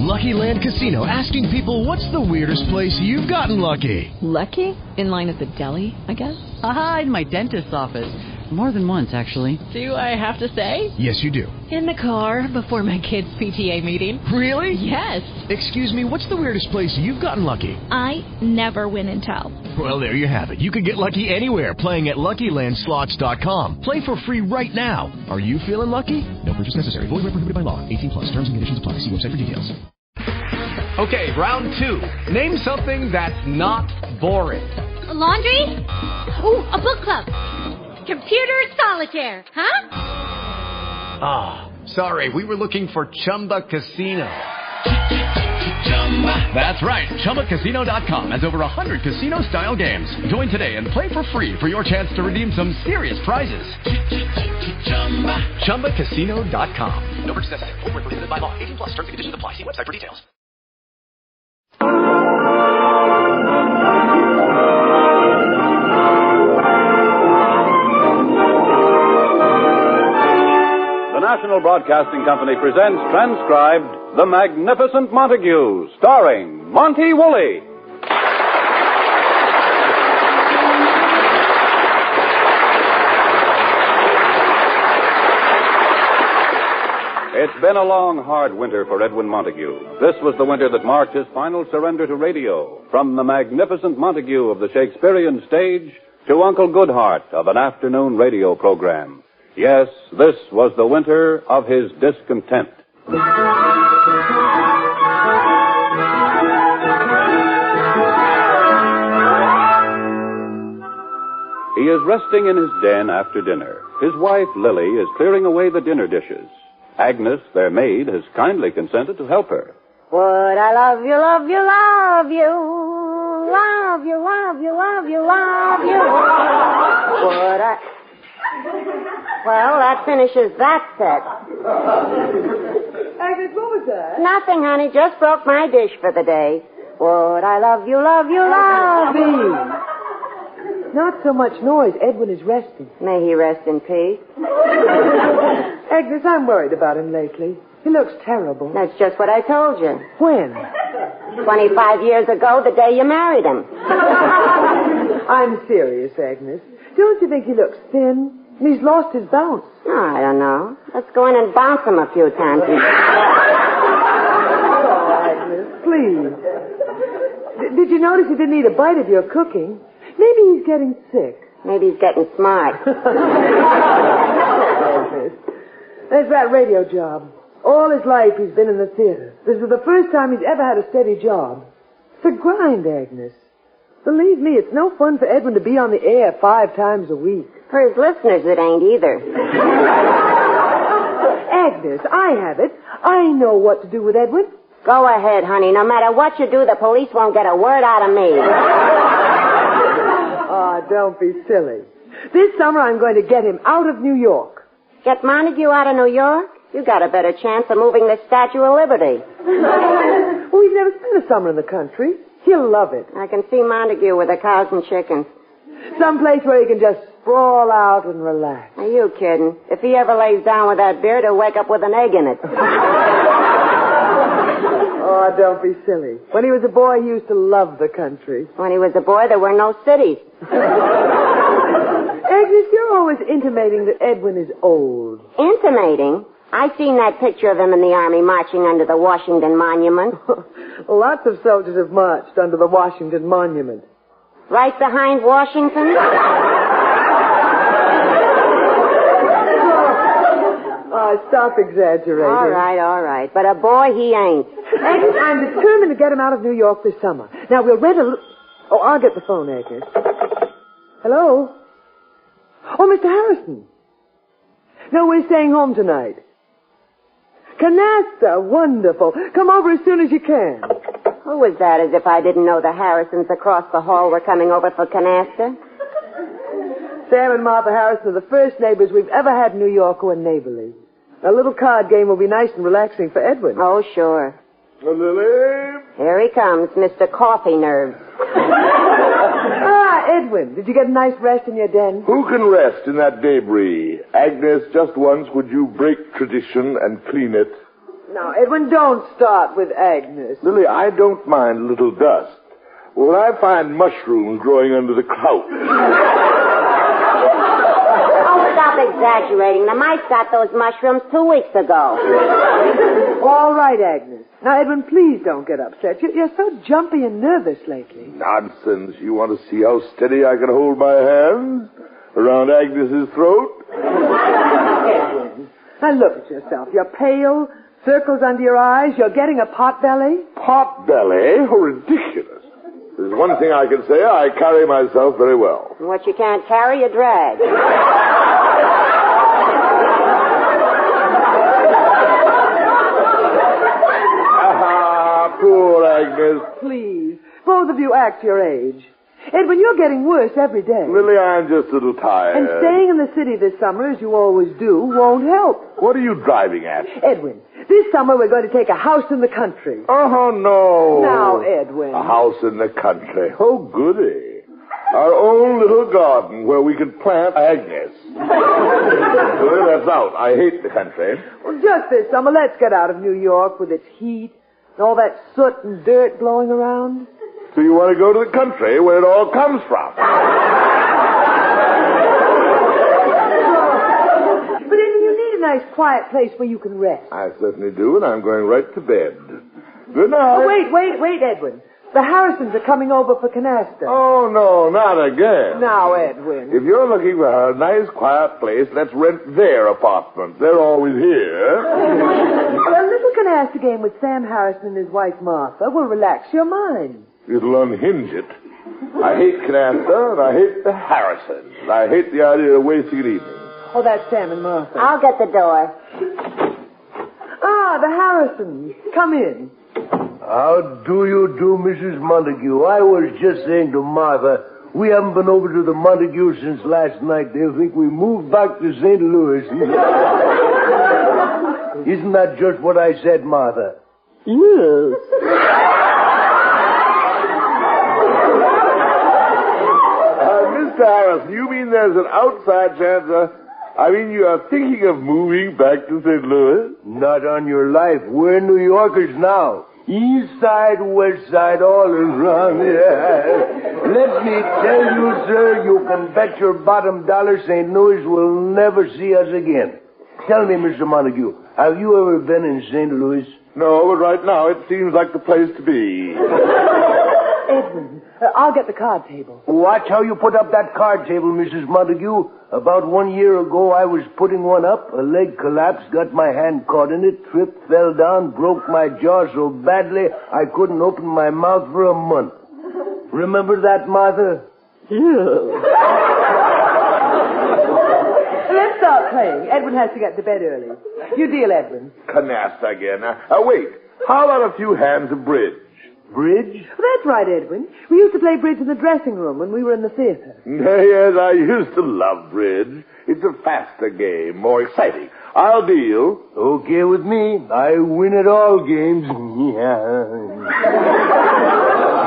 Lucky Land Casino, asking people, what's the weirdest place you've gotten lucky? Lucky? In line at the deli, I guess? Aha, in my dentist's office. More than once, actually. Do I have to say? Yes, you do. In the car before my kids' PTA meeting. Really? Yes. Excuse me, what's the weirdest place you've gotten lucky? I never win and tell. Well, there you have it. You can get lucky anywhere, playing at LuckyLandSlots.com. Play for free right now. Are you feeling lucky? No purchase necessary. Void where prohibited by law. 18 plus. Terms and conditions apply. See website for details. Okay, round two. Name something that's not boring. A laundry? Ooh, a book club. Computer solitaire, huh? Ah, sorry, we were looking for Chumba Casino. That's right, ChumbaCasino.com has over 100 casino-style games. Join today and play for free for your chance to redeem some serious prizes. ChumbaCasino.com. No purchase necessary. Void where prohibited by law. 18 plus. Terms and conditions apply. See website for details. The National Broadcasting Company presents, transcribed, The Magnificent Montague, starring Monty Woolley. It's been a long, hard winter for Edwin Montague. This was the winter that marked his final surrender to radio, from the Magnificent Montague of the Shakespearean stage to Uncle Goodhart of an afternoon radio program. Yes, this was the winter of his discontent. He is resting in his den after dinner. His wife, Lily, is clearing away the dinner dishes. Agnes, their maid, has kindly consented to help her. Would I love you, love you, love you, love you, love you, love you, love you. Would I... Well, that finishes that set. Agnes, what was that? Nothing, honey. Just broke my dish for the day. Would I love you, love you, love you. Not so much noise. Edwin is resting. May he rest in peace. Agnes, I'm worried about him lately. He looks terrible. That's just what I told you. When? 25 years ago, the day you married him. I'm serious, Agnes. Don't you think he looks thin? He's lost his bounce. Oh, I don't know. Let's go in and bounce him a few times. Oh, Agnes, please. Did you notice he didn't eat a bite of your cooking? Maybe he's getting sick. Maybe he's getting smart. Agnes, there's that radio job. All his life he's been in the theater. This is the first time he's ever had a steady job. It's a grind, Agnes. Believe me, it's no fun for Edwin to be on the air 5 times a week. For his listeners, it ain't either. Agnes, I have it. I know what to do with Edwin. Go ahead, honey. No matter what you do, the police won't get a word out of me. Oh, don't be silly. This summer I'm going to get him out of New York. Get Montague out of New York? You got a better chance of moving the Statue of Liberty. Well, we've never spent a summer in the country. He'll love it. I can see Montague with the cows and chickens. Someplace where he can just sprawl out and relax. Are you kidding? If he ever lays down with that beard, he'll wake up with an egg in it. Oh, don't be silly. When he was a boy, he used to love the country. When he was a boy, there were no cities. Agnes, you're always intimating that Edwin is old. Intimating? I seen that picture of him in the army marching under the Washington Monument. Lots of soldiers have marched under the Washington Monument. Right behind Washington? Oh, stop exaggerating. All right. But a boy, he ain't. Agnes, I'm determined to get him out of New York this summer. Now, we'll rent a... Oh, I'll get the phone, Agnes. Hello? Oh, Mr. Harrison. No, we're staying home tonight. Canasta, wonderful. Come over as soon as you can. Who was that, as if I didn't know the Harrisons across the hall were coming over for canasta? Sam and Martha Harrison are the first neighbors we've ever had in New York who are neighborly. A little card game will be nice and relaxing for Edwin. Oh, sure. Lily? Here he comes, Mr. Coffee Nerves. Edwin, did you get a nice rest in your den? Who can rest in that debris? Agnes, just once would you break tradition and clean it? Now, Edwin, don't start with Agnes. Lily, I don't mind a little dust. When I find mushrooms growing under the couch. Oh, stop exaggerating. The mice got those mushrooms 2 weeks ago. All right, Agnes. Now, Edwin, please don't get upset. You're so jumpy and nervous lately. Nonsense. You want to see how steady I can hold my hands around Agnes's throat? Edwin, now look at yourself. You're pale, circles under your eyes. You're getting a pot belly. Pot belly? Oh, ridiculous. There's one thing I can say. I carry myself very well. What you can't carry, you drag. Poor Agnes. Please, both of you act your age. Edwin, you're getting worse every day. Lily, I'm just a little tired. And staying in the city this summer, as you always do, won't help. What are you driving at? Edwin, this summer we're going to take a house in the country. Oh, no. Now, Edwin. A house in the country. Oh, goody. Our own little garden where we could plant Agnes. Well, that's out. I hate the country. Well, just this summer, let's get out of New York with its heat and all that soot and dirt blowing around. So you want to go to the country where it all comes from? But Edwin, you need a nice quiet place where you can rest. I certainly do, and I'm going right to bed. Good night. Oh, wait, Edwin. The Harrisons are coming over for canasta. Oh, no, not again. Now, Edwin. If you're looking for a nice, quiet place, let's rent their apartment. They're always here. A little canasta game with Sam Harrison and his wife, Martha, will relax your mind. It'll unhinge it. I hate canasta, and I hate the Harrisons. I hate the idea of wasting an evening. Oh, that's Sam and Martha. I'll get the door. Ah, the Harrisons. Come in. How do you do, Mrs. Montague? I was just saying to Martha, we haven't been over to the Montague since last night. They'll think we moved back to St. Louis. Isn't that just what I said, Martha? Yes. Mr. Harrison, you mean there's an outside chance, you are thinking of moving back to St. Louis? Not on your life. We're New Yorkers now. East side, west side, all around. Yeah. Let me tell you, sir, you can bet your bottom dollar St. Louis will never see us again. Tell me, Mr. Montague, have you ever been in St. Louis? No, but right now it seems like the place to be. Edwin, I'll get the card table. Watch how you put up that card table, Mrs. Montague. About 1 year ago, I was putting one up. A leg collapsed, got my hand caught in it, tripped, fell down, broke my jaw so badly I couldn't open my mouth for a month. Remember that, Martha? Yeah. Let's start playing. Edwin has to get to bed early. You deal, Edwin. Canasta again. Wait. How about a few hands of bridge? Bridge? That's right, Edwin. We used to play bridge in the dressing room when we were in the theater. Yes, I used to love bridge. It's a faster game, more exciting. I'll deal. Okay with me. I win at all games.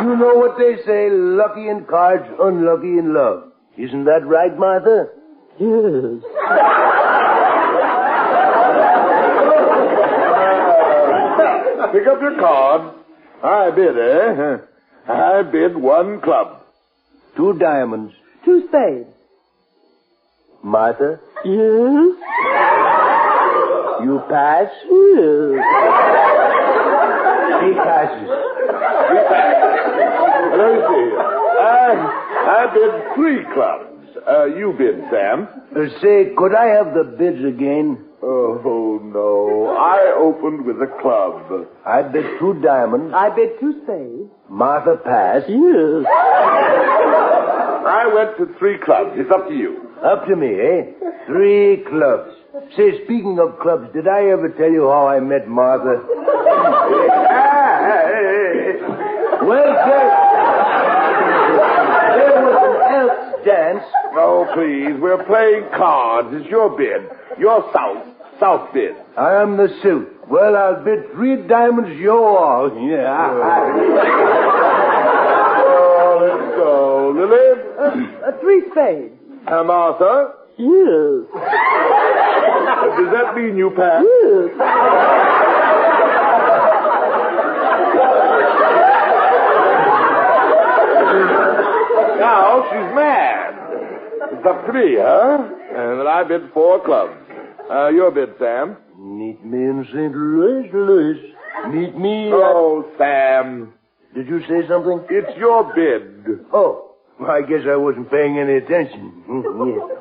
You know what they say, lucky in cards, unlucky in love. Isn't that right, Martha? Yes. Pick up your card. I bid, eh? I bid 1 club. 2 diamonds. 2 spades. Martha? Yes? You pass? Yes. He passes. Let me see. I bid 3 clubs. You bid, Sam. Say, could I have the bids again? Oh, no. I opened with a club. I bid 2 diamonds. I bid 2 spades. Martha passed. Yes. I went to 3 clubs. It's up to you. Up to me, eh? 3 clubs. Say, speaking of clubs, did I ever tell you how I met Martha? Well, sir, there was an elks dance. Oh, please. We're playing cards. It's your bid. You're south bid. I am the suit. Well, I'll bid 3 diamonds, you're all. Yeah. Oh, let's go. Lily? 3 spades. Martha? Yes. Does that mean you pass? Yes. It's up to me, huh? And then I bid 4 clubs. Your bid, Sam. Meet me in St. Louis. Meet me Oh, Sam. Did you say something? It's your bid. Oh, well, I guess I wasn't paying any attention.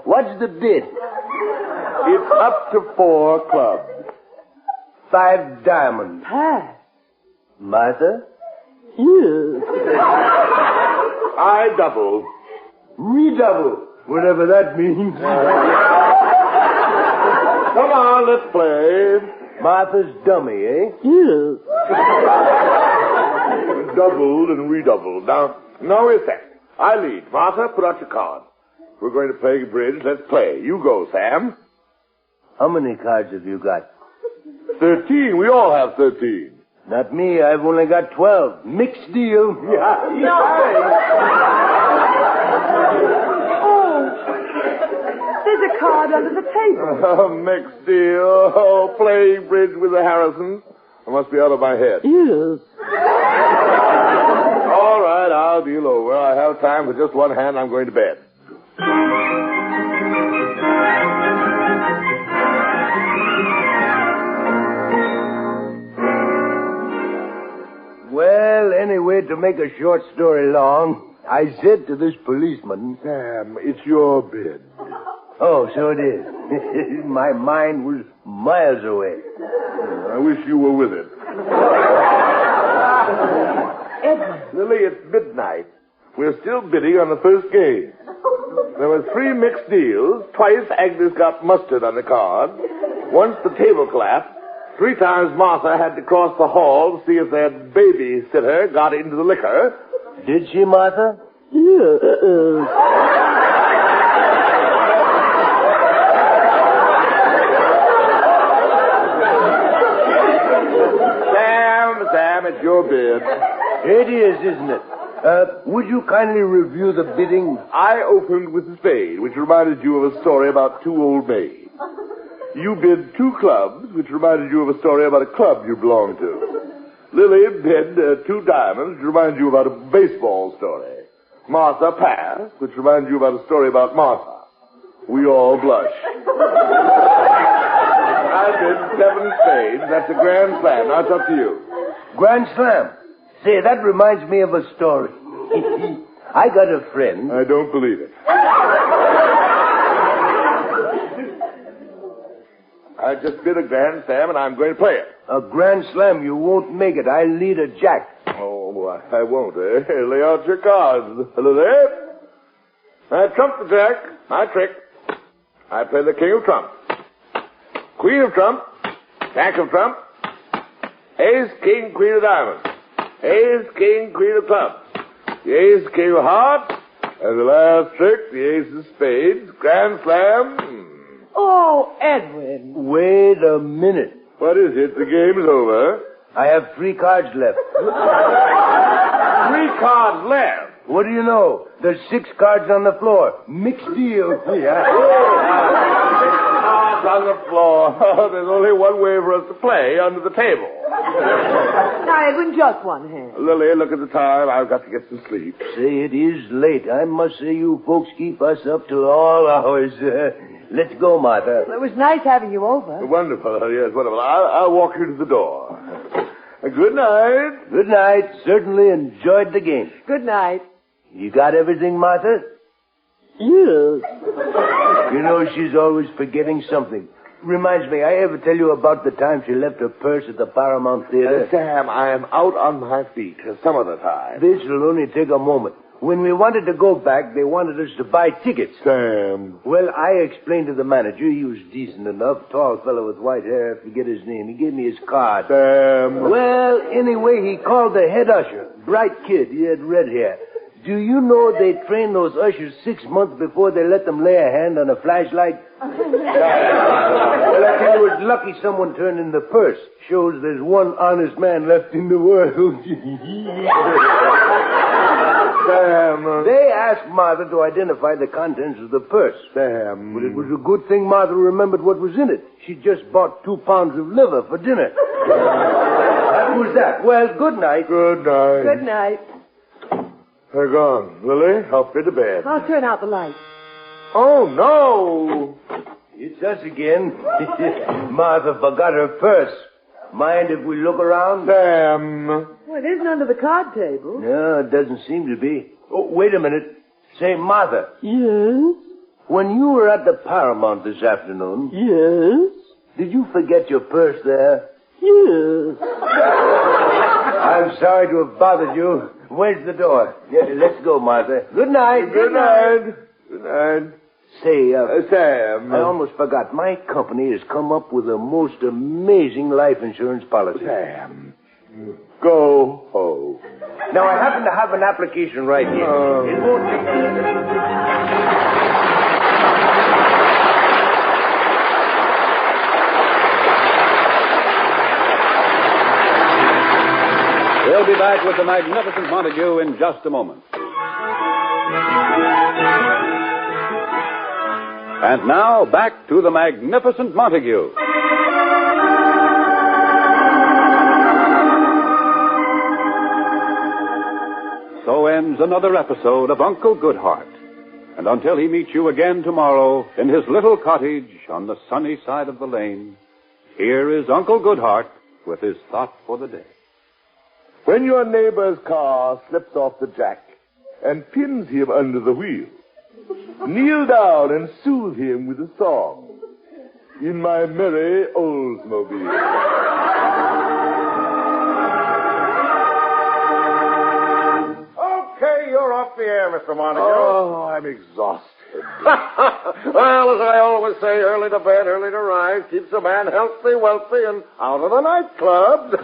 What's the bid? It's up to 4 clubs. 5 diamonds. Pass. Martha? Yes. I double. Redouble. Whatever that means. Come on, let's play. Martha's dummy, eh? Yes. Doubled and redoubled. Now wait a sec. I lead. Martha, put out your card. We're going to play bridge. Let's play. You go, Sam. How many cards have you got? 13. We all have 13. Not me. I've only got 12. Mixed deal. Yeah. There's a card under the table. Mixed deal. Oh, playing bridge with the Harrisons. I must be out of my head. Yes. All right, I'll deal over. I have time for just one hand. I'm going to bed. Well, anyway, to make a short story long, I said to this policeman... Sam, it's your bid. Oh, so it is. My mind was miles away. I wish you were with it. Edwin. Lily, it's midnight. We're still bidding on the first game. There were 3 mixed deals. Twice Agnes got mustard on the card. Once the table collapsed. 3 times Martha had to cross the hall to see if their babysitter got into the liquor. Did she, Martha? Sam, it's your bid. It is, isn't it? Would you kindly review the bidding? I opened with the spade, which reminded you of a story about 2 old maids. You bid 2 clubs, which reminded you of a story about a club you belonged to. Lily bid 2 diamonds, which reminded you about a baseball story. Martha passed, which reminded you about a story about Martha. We all blush. I bid 7 spades. That's a grand slam. Now it's up to you. Grand slam. Say, that reminds me of a story. I got a friend. I don't believe it. I just bid a grand slam, and I'm going to play it. A grand slam, you won't make it. I lead a jack. Oh, I won't, eh? Lay out your cards. Lily. I trump the jack. I trick. I play the king of trumps. Queen of trump. Jack of trump. Ace, king, queen of diamonds. Ace, king, queen of clubs. The ace, king of hearts. And the last trick, the ace of spades. Grand slam. Oh, Edwin. Wait a minute. What is it? The game's over. I have 3 cards left. 3 cards left? What do you know? There's 6 cards on the floor. Mixed deal. Yeah. Cards on the floor. There's only one way for us to play, under the table. Now, Edwin, just one hand. Lily, look at the time. I've got to get some sleep. Say, it is late. I must say you folks keep us up till all hours. Let's go, Martha. It was nice having you over. Wonderful. Yes, wonderful. I'll walk you to the door. Good night. Good night. Certainly enjoyed the game. Good night. You got everything, Martha? Yes. You know, she's always forgetting something. Reminds me, I ever tell you about the time she left her purse at the Paramount Theater? Sam, I am out on my feet some of the time. This will only take a moment. When we wanted to go back, they wanted us to buy tickets. Sam. Well, I explained to the manager. He was decent enough. Tall fellow with white hair. I forget his name. He gave me his card. Sam. Well, anyway, he called the head usher. Bright kid. He had red hair. Do you know they train those ushers 6 months before they let them lay a hand on a flashlight? Well, I tell you, it's lucky someone turned in the purse. Shows there's one honest man left in the world. Sam. They asked Martha to identify the contents of the purse. Sam. But it was a good thing Martha remembered what was in it. She just bought 2 pounds of liver for dinner. That was that. Well, good night. Good night. Good night. They're gone. Lily, help me to bed. I'll turn out the light. Oh, no. It's us again. Martha forgot her purse. Mind if we look around? Sam. Well, it isn't under the card table. No, it doesn't seem to be. Oh, wait a minute. Say, Martha. Yes? When you were at the Paramount this afternoon... Yes? Did you forget your purse there? Yes. I'm sorry to have bothered you. Where's the door? Yeah, let's go, Martha. Good night. Good night. Good night. Say, Sam. I almost forgot. My company has come up with a most amazing life insurance policy. Sam. Go home. Now, I happen to have an application right here. It won't take... We'll be back with the Magnificent Montague in just a moment. And now, back to the Magnificent Montague. So ends another episode of Uncle Goodhart. And until he meets you again tomorrow in his little cottage on the sunny side of the lane, here is Uncle Goodhart with his thought for the day. When your neighbor's car slips off the jack and pins him under the wheel, kneel down and soothe him with a song. In my merry Oldsmobile. Okay, you're off the air, Mr. Montague. Oh, I'm exhausted. Well, as I always say, early to bed, early to rise keeps a man healthy, wealthy, and out of the nightclubs.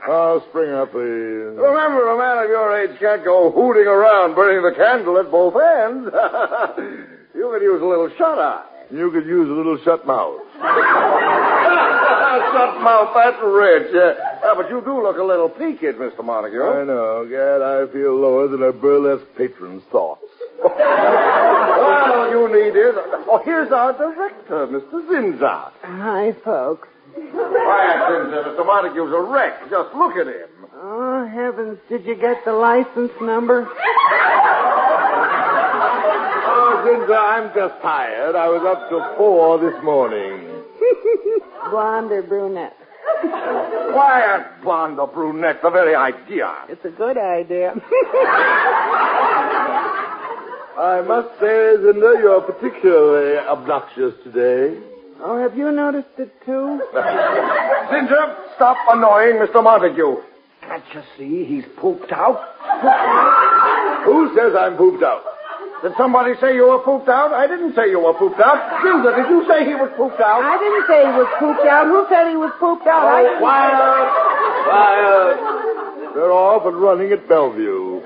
Oh, spring up, please. Remember, a man of your age can't go hooting around burning the candle at both ends. You could use a little shut-eye. You could use a little shut mouth. Shut mouth, that's rich. But you do look a little peaked, Mr. Montague. I know. Gad, I feel lower than a burlesque patron's thoughts. Well, you need it. Oh, here's our director, Mr. Zinzat. Hi, folks. Quiet, Zinzat. Mr. Montague's a wreck. Just look at him. Oh, heavens, did you get the license number? Oh, Zinzat, I'm just tired. I was up till 4 this morning. Blonde or brunette? Quiet, blonde or brunette, the very idea. It's a good idea. I must say, Zinda, you're particularly obnoxious today. Oh, have you noticed it, too? Ginger, stop annoying Mr. Montague. Can't you see he's pooped out? Who says I'm pooped out? Did somebody say you were pooped out? I didn't say you were pooped out. Ginger, did you say he was pooped out? I didn't say he was pooped out. Who said he was pooped out? Oh, quiet! They're off and running at Bellevue.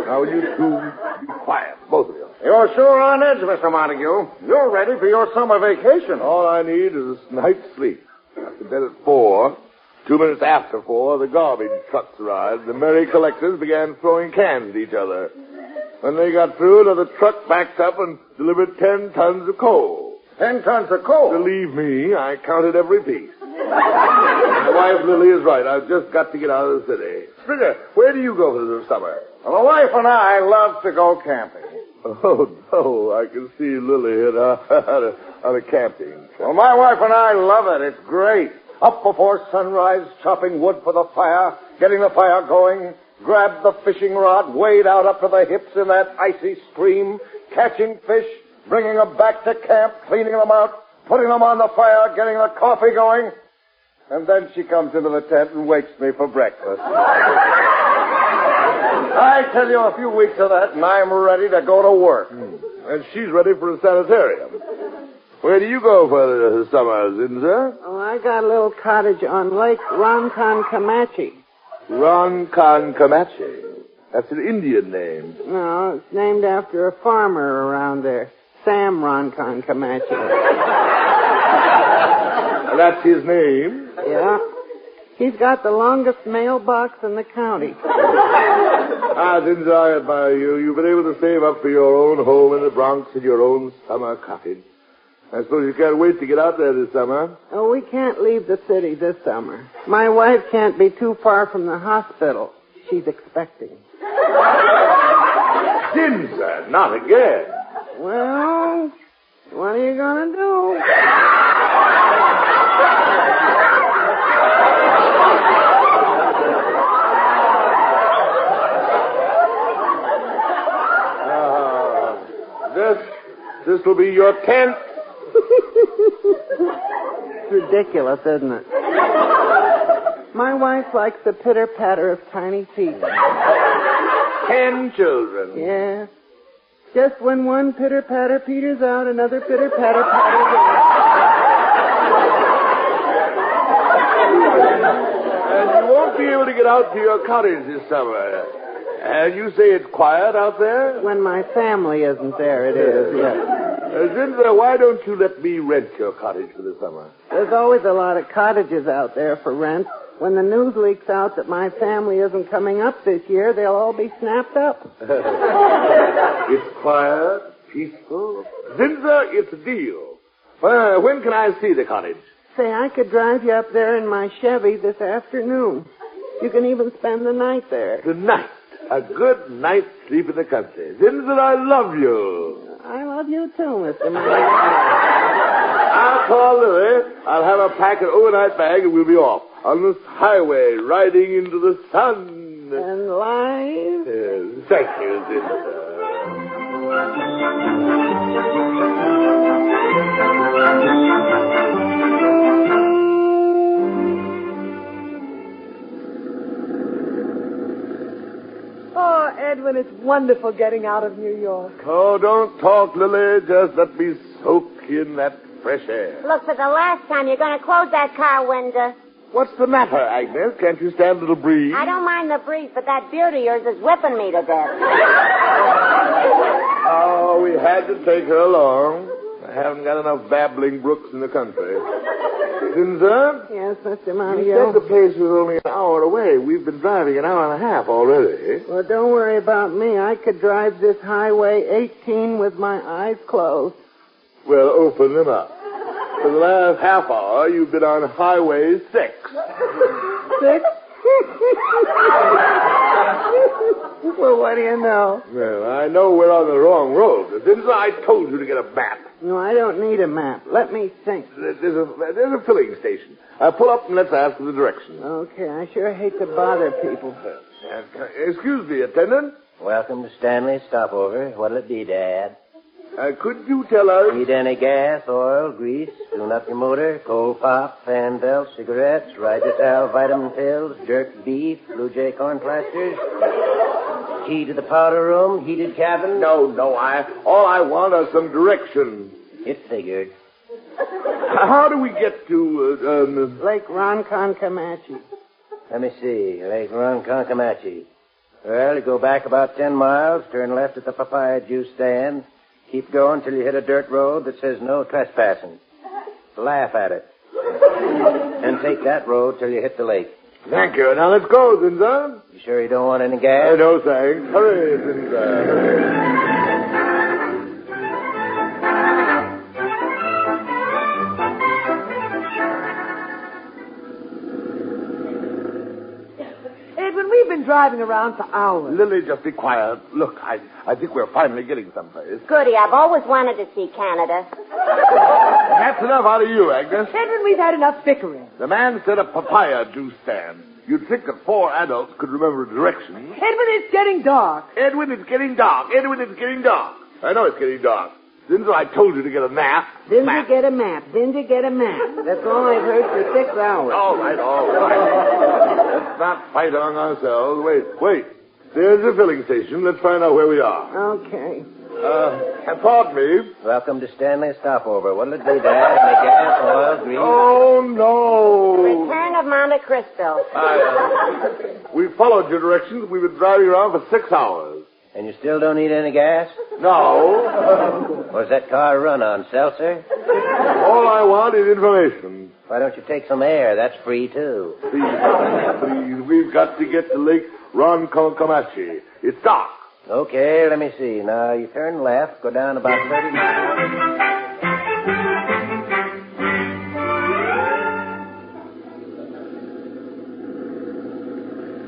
Now, you two, be quiet, both of you. You're sure on edge, Mr. Montague. You're ready for your summer vacation. All I need is a night's sleep. After bed at 4, 2 minutes after 4, the garbage trucks arrived. The merry collectors began throwing cans at each other. When they got through, another truck backed up and delivered 10 tons of coal. 10 tons of coal? Believe me, I counted every piece. My wife, Lily, is right. I've just got to get out of the city. Springer, where do you go for the summer? Well, the wife and I love to go camping. Oh, no, I can see Lily on a camping. Well, my wife and I love it. It's great. Up before sunrise, chopping wood for the fire, getting the fire going, grab the fishing rod, wade out up to the hips in that icy stream, catching fish, bringing them back to camp, cleaning them out, putting them on the fire, getting the coffee going. And then she comes into the tent and wakes me for breakfast. I tell you, a few weeks of that, and I'm ready to go to work. And she's ready for a sanitarium. Where do you go for the summer, Zinza? Oh, I got a little cottage on Lake Ronkonkoma. Ronkonkoma. That's an Indian name. No, it's named after a farmer around there, Sam Ronkonkoma. That's his name? Yeah. He's got the longest mailbox in the county. Zinza, I admire you. You've been able to save up for your own home in the Bronx and your own summer cottage. I suppose you can't wait to get out there this summer. Oh, we can't leave the city this summer. My wife can't be too far from the hospital. She's expecting. Zinza, not again. Well, what are you gonna do? This will be your 10th. It's ridiculous, isn't it? My wife likes the pitter-patter of tiny feet. 10 children. Yeah. Just when one pitter-patter peters out, another pitter-patter patters in. And you won't be able to get out to your cottage this summer. And you say it's quiet out there? When my family isn't there, it is, yes. Zinza, why don't you let me rent your cottage for the summer? There's always a lot of cottages out there for rent. When the news leaks out that my family isn't coming up this year, they'll all be snapped up. It's quiet, peaceful. Zinza, it's a deal. When can I see the cottage? Say, I could drive you up there in my Chevy this afternoon. You can even spend the night there. Tonight. A good night's sleep in the country. Zinza, I love you. I love you too, Mr. Montague. I'll call Lily. I'll have her pack an overnight bag and we'll be off. On this highway, riding into the sun. And live? Yes, thank you, Zinza. Oh, Edwin, it's wonderful getting out of New York. Oh, don't talk, Lily. Just let me soak in that fresh air. Look, for the last time, you're going to close that car window. What's the matter, Agnes? Can't you stand a little breeze? I don't mind the breeze, but that beard of yours is whipping me to death. Oh, we had to take her along. I haven't got enough babbling brooks in the country. Zinza? Yes, Mr. Montague. You said the place was only an hour away. We've been driving an hour and a half already. Well, don't worry about me. I could drive this Highway 18 with my eyes closed. Well, open them up. For the last half hour, you've been on Highway 6. 6? Well, what do you know? Well, I know we're on the wrong road. Since I told you to get a map. No, I don't need a map. Let me think. There's a filling station. Pull up and let's ask for the directions. Okay, I sure hate to bother people. Excuse me, attendant. Welcome to Stanley's Stopover. What'll it be, Dad? Could you tell us... Need any gas, oil, grease, tune up your motor, cold pop, fan belt, cigarettes, Rigetal vitamin pills, jerk beef, Blue Jay corn plasters, key to the powder room, heated cabin? No, all I want are some directions. It figured. How do we get to, Lake Ronkonkoma. Let me see, Lake Ronkonkoma. Well, you go back about 10 miles, turn left at the papaya juice stand. Keep going till you hit a dirt road that says no trespassing. Laugh at it. And take that road till you hit the lake. Thank you. Now let's go, Zinza. You sure you don't want any gas? No, thanks. Hurry, Zinza. We've been driving around for hours. Lily, just be quiet. Look, I think we're finally getting someplace. Goody, I've always wanted to see Canada. That's enough out of you, Agnes. Edwin, we've had enough bickering. The man said a papaya juice stand. You'd think that 4 adults could remember directions. Edwin, it's getting dark. Edwin, it's getting dark. Edwin, it's getting dark. I know it's getting dark. Zinza, I told you to get a nap. Zinza, get a map. Zinza, get a map. That's all I've heard for 6 hours. All right. Let's not fight among ourselves. Wait. There's a filling station. Let's find out where we are. Okay. Pardon me. Welcome to Stanley's Stopover. What'll it be, Dad? Any gas, oil, grease? Oh, no. Return of Monte Cristo. We followed your directions. We've been driving around for 6 hours. And you still don't need any gas? No. What's that car run on, seltzer? All I want is information. Why don't you take some air? That's free, too. Please, we've got to get to Lake Ronkonkoma. It's dark. Okay, let me see. Now, you turn left, go down about 30 miles.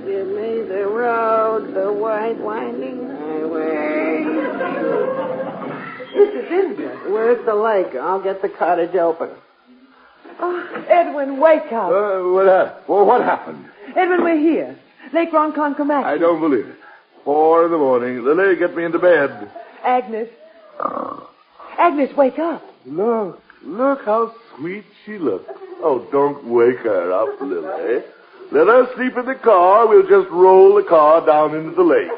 Give me the road, the wide winding highway. Mrs. Zinsner. Where's the lake? I'll get the cottage open. Oh, Edwin, wake up. What happened? Edwin, we're here. Lake Ronkonkoma. I don't believe it. 4 a.m. Lily, get me into bed. Agnes. Agnes, wake up. Look how sweet she looks. Oh, don't wake her up, Lily. Let her sleep in the car. We'll just roll the car down into the lake.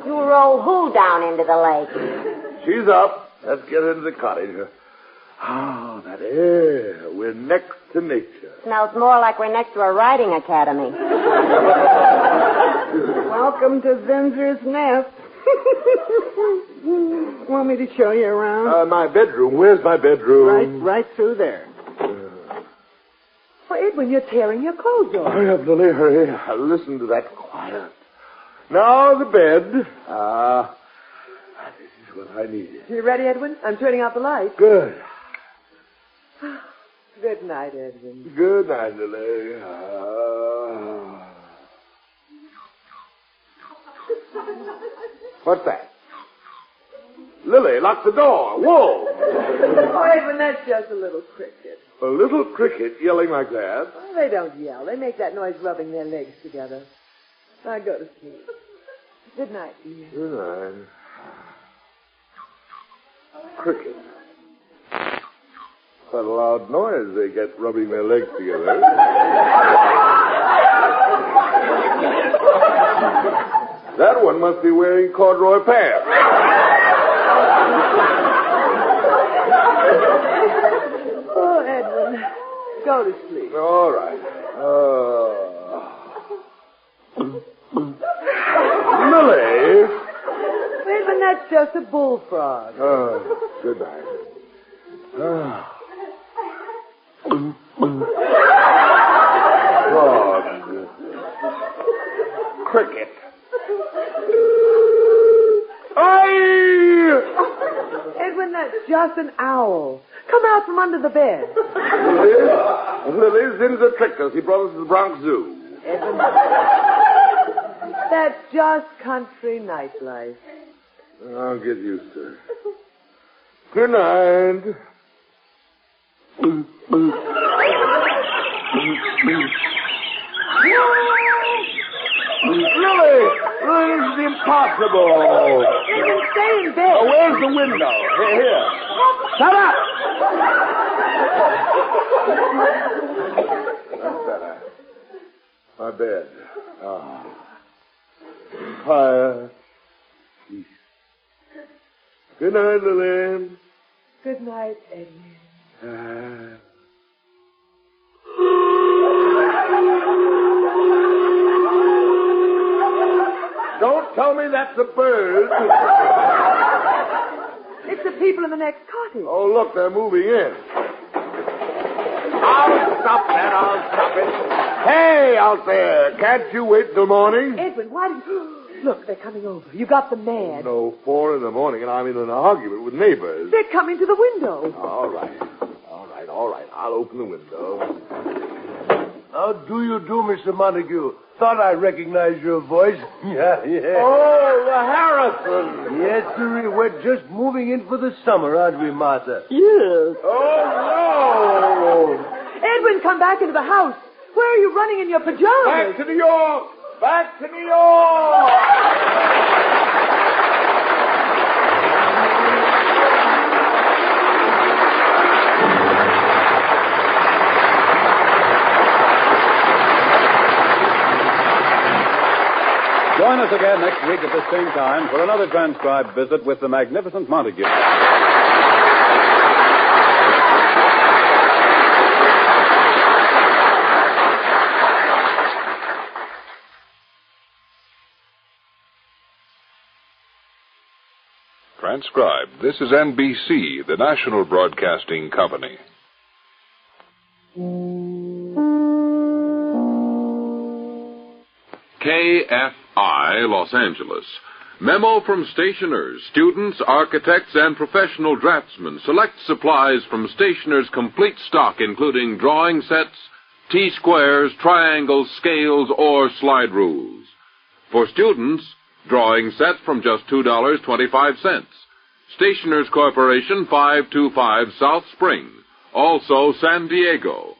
You roll who down into the lake? She's up. Let's get into the cottage. Oh, that air. We're next to nature. Smells more like we're next to a riding academy. Welcome to Zinsner's nest. Want me to show you around? My bedroom. Where's my bedroom? Right through there. Oh, Edwin, you're tearing your clothes off. Hurry up, Lily, hurry. Listen to that quiet. Now the bed. This is what I need. You ready, Edwin? I'm turning out the light. Good. Good night, Edwin. Good night, Lily. What's that? Lily, lock the door. Whoa! Oh, Edwin, that's just a little cricket. A little cricket yelling like that? Oh, they don't yell. They make that noise rubbing their legs together. Now go to sleep. Good night, dear. Good night. Cricket. What a loud noise they get rubbing their legs together. That one must be wearing corduroy pants. Oh, Edwin, go to sleep. All right. Lily. Edwin, that's just a bullfrog. Good night. Cricket. Edwin, that's just an owl. Come out from under the bed. Lily, Zinser tricked us. He brought us to the Bronx Zoo. Edwin, that's just country nightlife. I'll get used to it. Good night. Lily, this is impossible. Edwin, stay in bed. Oh, where's the window? Here. Shut up! That's better. My bed. Fire. Peace. Good night, Lily. Good night, Edwin. Don't tell me that's a bird. It's the people in the next cottage. Oh, look, they're moving in. I'll stop that. I'll stop it. Hey, out there. Can't you wait till morning? Edwin, why did you... Look, they're coming over. You got them mad. No, 4 a.m. and I'm in an argument with neighbors. They're coming to the window. All right. I'll open the window. How do you do, Mr. Montague? Thought I recognized your voice. Yeah. Oh, the Harrison. Yes, sir. We're just moving in for the summer, aren't we, Martha? Yes. Oh, no. Edwin, come back into the house. Where are you running in your pajamas? Back to New York. Back to New York. Join us again next week at the same time for another transcribed visit with the Magnificent Montague. Transcribed. This is NBC, the national broadcasting company. KFI, Los Angeles. Memo from stationers, students, architects, and professional draftsmen. Select supplies from stationers' complete stock, including drawing sets, T-squares, triangles, scales, or slide rules. For students, drawing sets from just $2.25. Stationers Corporation, 525 South Spring. Also San Diego.